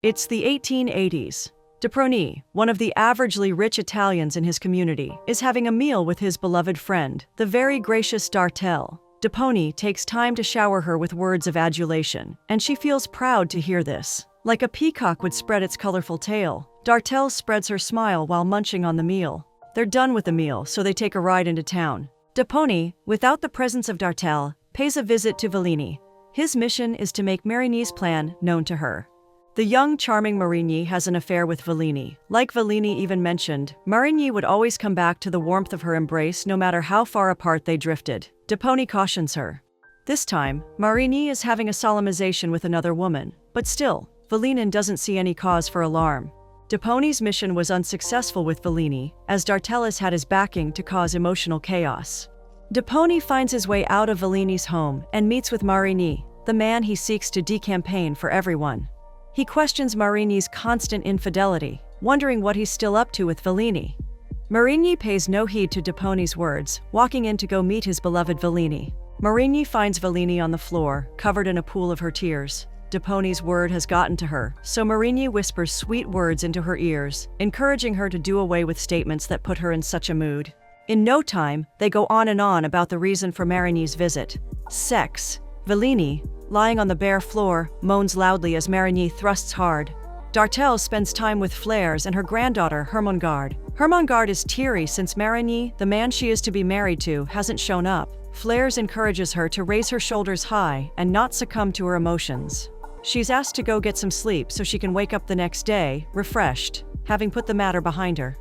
It's the 1880s. Deproni, one of the averagely rich Italians in his community, is having a meal with his beloved friend, the very gracious Dartel. Deproni takes time to shower her with words of adulation, and she feels proud to hear this. Like a peacock would spread its colorful tail, Dartel spreads her smile while munching on the meal. They're done with the meal, so they take a ride into town. Deproni, without the presence of Dartel, pays a visit to Valini. His mission is to make Marini's plan known to her. The young, charming Marini has an affair with Valini. Like Valini even mentioned, Marini would always come back to the warmth of her embrace no matter how far apart they drifted. Deproni cautions her. This time, Marini is having a solemnization with another woman, but still, Valini doesn't see any cause for alarm. Deproni's mission was unsuccessful with Valini, as Dartelis had his backing to cause emotional chaos. Deproni finds his way out of Valini's home and meets with Marini, the man he seeks to decampaign for everyone. He questions Marini's constant infidelity, wondering what he's still up to with Valini. Marini pays no heed to Deproni's words, walking in to go meet his beloved Valini. Marini finds Valini on the floor, covered in a pool of her tears. Deproni's word has gotten to her, so Marini whispers sweet words into her ears, encouraging her to do away with statements that put her in such a mood. In no time, they go on and on about the reason for Marini's visit. Sex. Valini, lying on the bare floor, moans loudly as Marini thrusts hard. Dartel spends time with Flairs and her granddaughter, Hermongard. Hermongard is teary since Marini, the man she is to be married to, hasn't shown up. Flairs encourages her to raise her shoulders high and not succumb to her emotions. She's asked to go get some sleep so she can wake up the next day, refreshed, having put the matter behind her.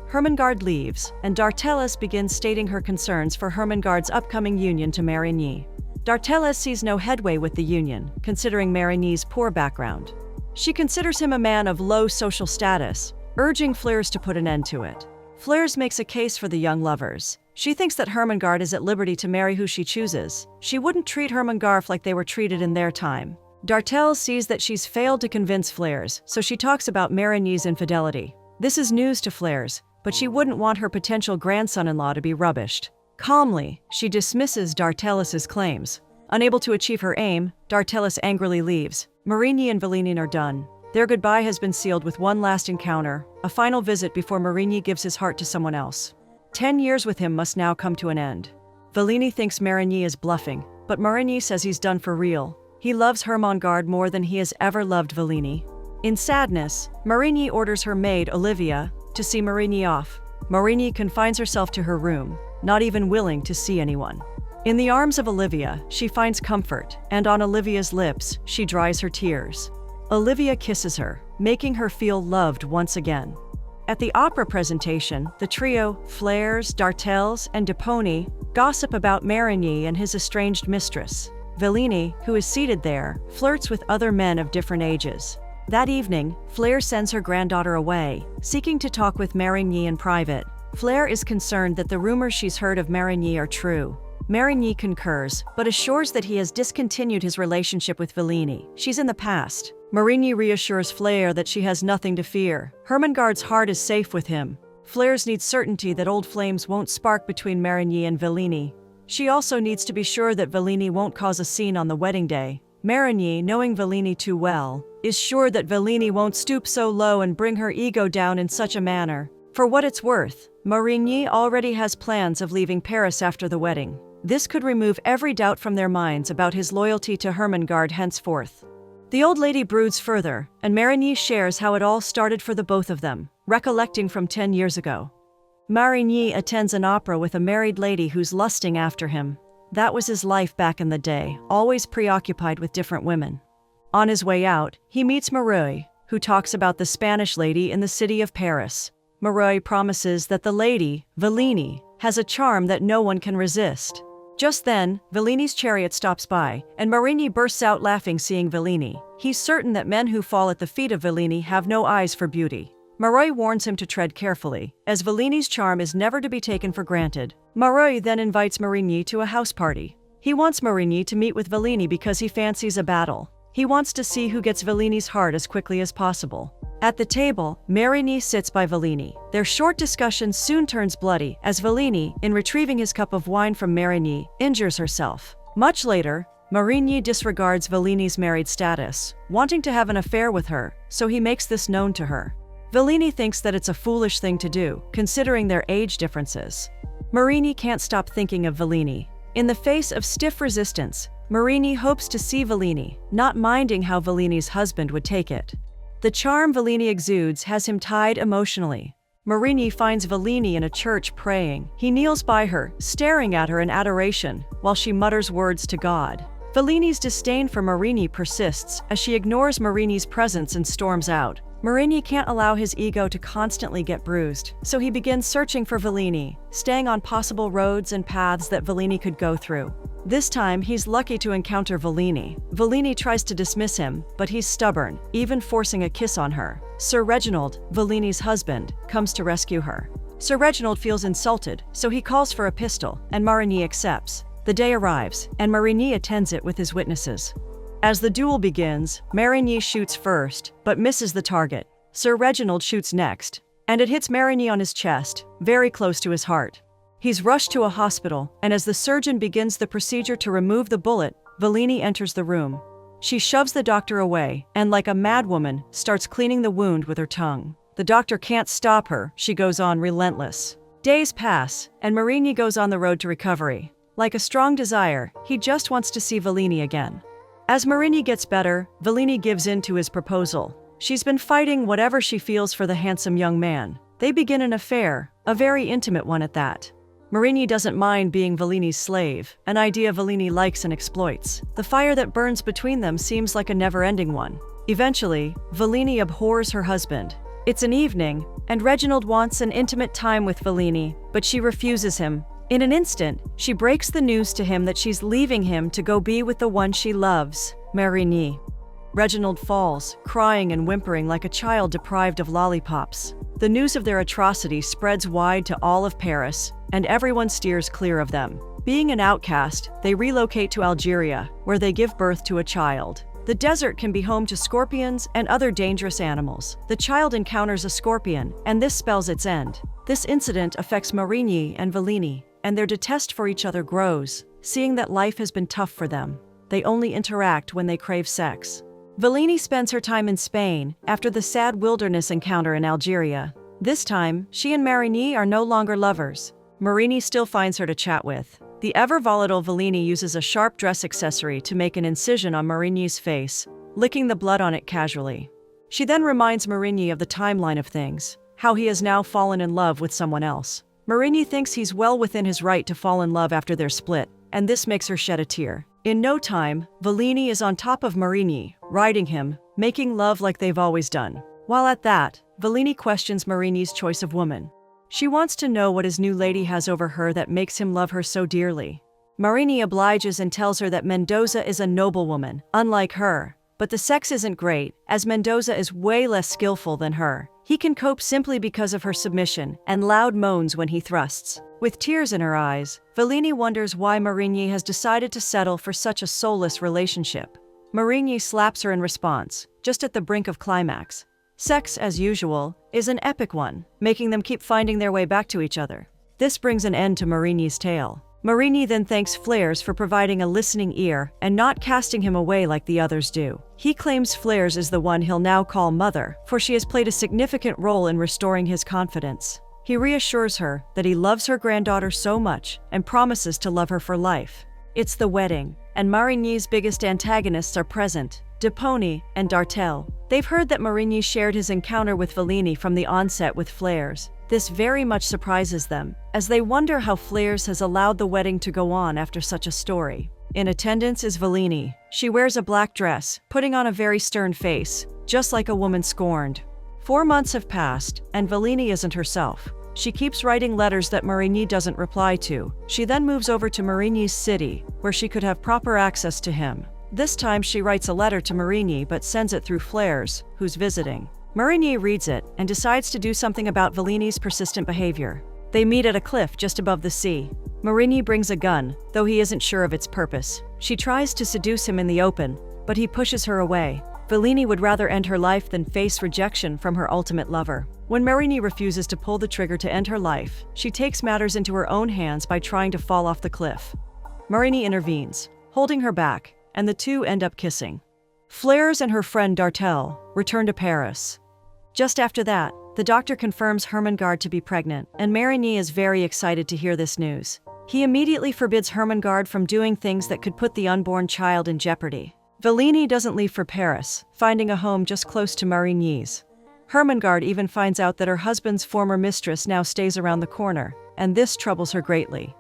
Hermongard leaves, and Dartelis begins stating her concerns for Hermongard's upcoming union to Marini. Dartelis sees no headway with the union, considering Marini's poor background. She considers him a man of low social status, urging Flairs to put an end to it. Flairs makes a case for the young lovers. She thinks that Hermongard is at liberty to marry who she chooses. She wouldn't treat Hermongard like they were treated in their time. Dartel sees that she's failed to convince Flairs, so she talks about Marini's infidelity. This is news to Flairs, but she wouldn't want her potential grandson-in-law to be rubbished. Calmly, she dismisses Dartelis's claims. Unable to achieve her aim, Dartelis angrily leaves. Marini and Valini are done. Their goodbye has been sealed with one last encounter, a final visit before Marini gives his heart to someone else. 10 years with him must now come to an end. Valini thinks Marini is bluffing, but Marini says he's done for real. He loves Hermongard more than he has ever loved Valini. In sadness, Marini orders her maid, Olivia, to see Marini off. Marini confines herself to her room, not even willing to see anyone. In the arms of Olivia, she finds comfort, and on Olivia's lips, she dries her tears. Olivia kisses her, making her feel loved once again. At the opera presentation, the trio, Flairs, Dartels, and Deproni, gossip about Marini and his estranged mistress. Valini, who is seated there, flirts with other men of different ages. That evening, Flairs sends her granddaughter away, seeking to talk with Marini in private. Flairs is concerned that the rumors she's heard of Marini are true. Marini concurs, but assures that he has discontinued his relationship with Valini. She's in the past. Marini reassures Flairs that she has nothing to fear. Hermongard's heart is safe with him. Flairs needs certainty that old flames won't spark between Marini and Valini. She also needs to be sure that Valini won't cause a scene on the wedding day. Marini, knowing Valini too well, is sure that Valini won't stoop so low and bring her ego down in such a manner. For what it's worth, Marini already has plans of leaving Paris after the wedding. This could remove every doubt from their minds about his loyalty to Hermongard henceforth. The old lady broods further, and Marini shares how it all started for the both of them, recollecting from 10 years ago. Marini attends an opera with a married lady who's lusting after him. That was his life back in the day, always preoccupied with different women. On his way out, he meets Marie, who talks about the Spanish lady in the city of Paris. Marie promises that the lady, Valini, has a charm that no one can resist. Just then, Valini's chariot stops by, and Marini bursts out laughing seeing Valini. He's certain that men who fall at the feet of Valini have no eyes for beauty. Marie warns him to tread carefully, as Valini's charm is never to be taken for granted. Marie then invites Marini to a house party. He wants Marini to meet with Valini because he fancies a battle. He wants to see who gets Valini's heart as quickly as possible. At the table, Marini sits by Valini. Their short discussion soon turns bloody, as Valini, in retrieving his cup of wine from Marini, injures herself. Much later, Marini disregards Valini's married status, wanting to have an affair with her, so he makes this known to her. Valini thinks that it's a foolish thing to do, considering their age differences. Marini can't stop thinking of Valini. In the face of stiff resistance, Marini hopes to see Valini, not minding how Valini's husband would take it. The charm Valini exudes has him tied emotionally. Marini finds Valini in a church praying. He kneels by her, staring at her in adoration, while she mutters words to God. Valini's disdain for Marini persists as she ignores Marini's presence and storms out. Marini can't allow his ego to constantly get bruised, so he begins searching for Valini, staying on possible roads and paths that Valini could go through. This time, he's lucky to encounter Valini. Valini tries to dismiss him, but he's stubborn, even forcing a kiss on her. Sir Reginald, Valini's husband, comes to rescue her. Sir Reginald feels insulted, so he calls for a pistol, and Marini accepts. The day arrives, and Marini attends it with his witnesses. As the duel begins, Marini shoots first, but misses the target. Sir Reginald shoots next, and it hits Marini on his chest, very close to his heart. He's rushed to a hospital, and as the surgeon begins the procedure to remove the bullet, Valini enters the room. She shoves the doctor away, and like a madwoman, starts cleaning the wound with her tongue. The doctor can't stop her, she goes on relentless. Days pass, and Marini goes on the road to recovery. Like a strong desire, he just wants to see Valini again. As Marini gets better, Valini gives in to his proposal. She's been fighting whatever she feels for the handsome young man. They begin an affair, a very intimate one at that. Marini doesn't mind being Valini's slave, an idea Valini likes and exploits. The fire that burns between them seems like a never-ending one. Eventually, Valini abhors her husband. It's an evening, and Reginald wants an intimate time with Valini, but she refuses him. In an instant, she breaks the news to him that she's leaving him to go be with the one she loves, Marini. Reginald falls, crying and whimpering like a child deprived of lollipops. The news of their atrocity spreads wide to all of Paris, and everyone steers clear of them. Being an outcast, they relocate to Algeria, where they give birth to a child. The desert can be home to scorpions and other dangerous animals. The child encounters a scorpion, and this spells its end. This incident affects Marini and Valini, and their detest for each other grows, seeing that life has been tough for them. They only interact when they crave sex. Valini spends her time in Spain after the sad wilderness encounter in Algeria. This time, she and Marini are no longer lovers. Marini still finds her to chat with. The ever-volatile Valini uses a sharp dress accessory to make an incision on Marini's face, licking the blood on it casually. She then reminds Marini of the timeline of things, how he has now fallen in love with someone else. Marini thinks he's well within his right to fall in love after their split, and this makes her shed a tear. In no time, Valini is on top of Marini, riding him, making love like they've always done. While at that, Valini questions Marini's choice of woman. She wants to know what his new lady has over her that makes him love her so dearly. Marini obliges and tells her that Mendoza is a noblewoman, unlike her. But the sex isn't great, as Mendoza is way less skillful than her. He can cope simply because of her submission and loud moans when he thrusts. With tears in her eyes, Valini wonders why Marini has decided to settle for such a soulless relationship. Marini slaps her in response, just at the brink of climax. Sex, as usual, is an epic one, making them keep finding their way back to each other. This brings an end to Marini's tale. Marini then thanks Flares for providing a listening ear and not casting him away like the others do. He claims Flares is the one he'll now call mother, for she has played a significant role in restoring his confidence. He reassures her that he loves her granddaughter so much and promises to love her for life. It's the wedding, and Marini's biggest antagonists are present, Dupont and Dartel. They've heard that Marini shared his encounter with Valini from the onset with Flares. This very much surprises them, as they wonder how Flares has allowed the wedding to go on after such a story. In attendance is Valini. She wears a black dress, putting on a very stern face, just like a woman scorned. 4 months have passed, and Valini isn't herself. She keeps writing letters that Marini doesn't reply to. She then moves over to Marini's city, where she could have proper access to him. This time she writes a letter to Marini but sends it through Flares, who's visiting. Marini reads it and decides to do something about Valini's persistent behavior. They meet at a cliff just above the sea. Marini brings a gun, though he isn't sure of its purpose. She tries to seduce him in the open, but he pushes her away. Valini would rather end her life than face rejection from her ultimate lover. When Marini refuses to pull the trigger to end her life, she takes matters into her own hands by trying to fall off the cliff. Marini intervenes, holding her back, and the two end up kissing. Fleurs and her friend Dartel return to Paris. Just after that, the doctor confirms Hermengarde to be pregnant, and Marini is very excited to hear this news. He immediately forbids Hermengarde from doing things that could put the unborn child in jeopardy. Valini doesn't leave for Paris, finding a home just close to Marigny's. Hermengarde even finds out that her husband's former mistress now stays around the corner, and this troubles her greatly.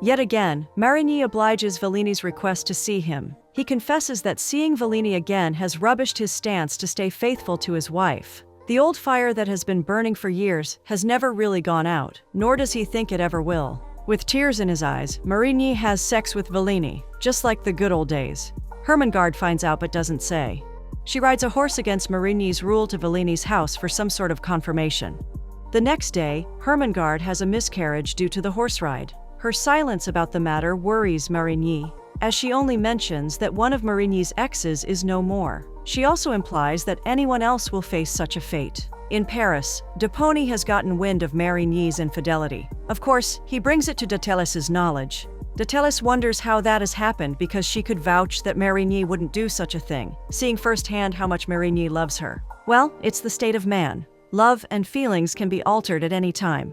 Yet again, Marigny obliges Valini's request to see him. He confesses that seeing Valini again has rubbished his stance to stay faithful to his wife. The old fire that has been burning for years has never really gone out, nor does he think it ever will. With tears in his eyes, Marigny has sex with Valini, just like the good old days. Hermengarde finds out but doesn't say. She rides a horse against Marigny's rule to Valini's house for some sort of confirmation. The next day, Hermengarde has a miscarriage due to the horse ride. Her silence about the matter worries Marigny, as she only mentions that one of Marigny's exes is no more. She also implies that anyone else will face such a fate. In Paris, Dupont has gotten wind of Marigny's infidelity. Of course, he brings it to Dateles's knowledge. Dateles wonders how that has happened because she could vouch that Marigny wouldn't do such a thing, seeing firsthand how much Marigny loves her. Well, it's the state of man. Love and feelings can be altered at any time.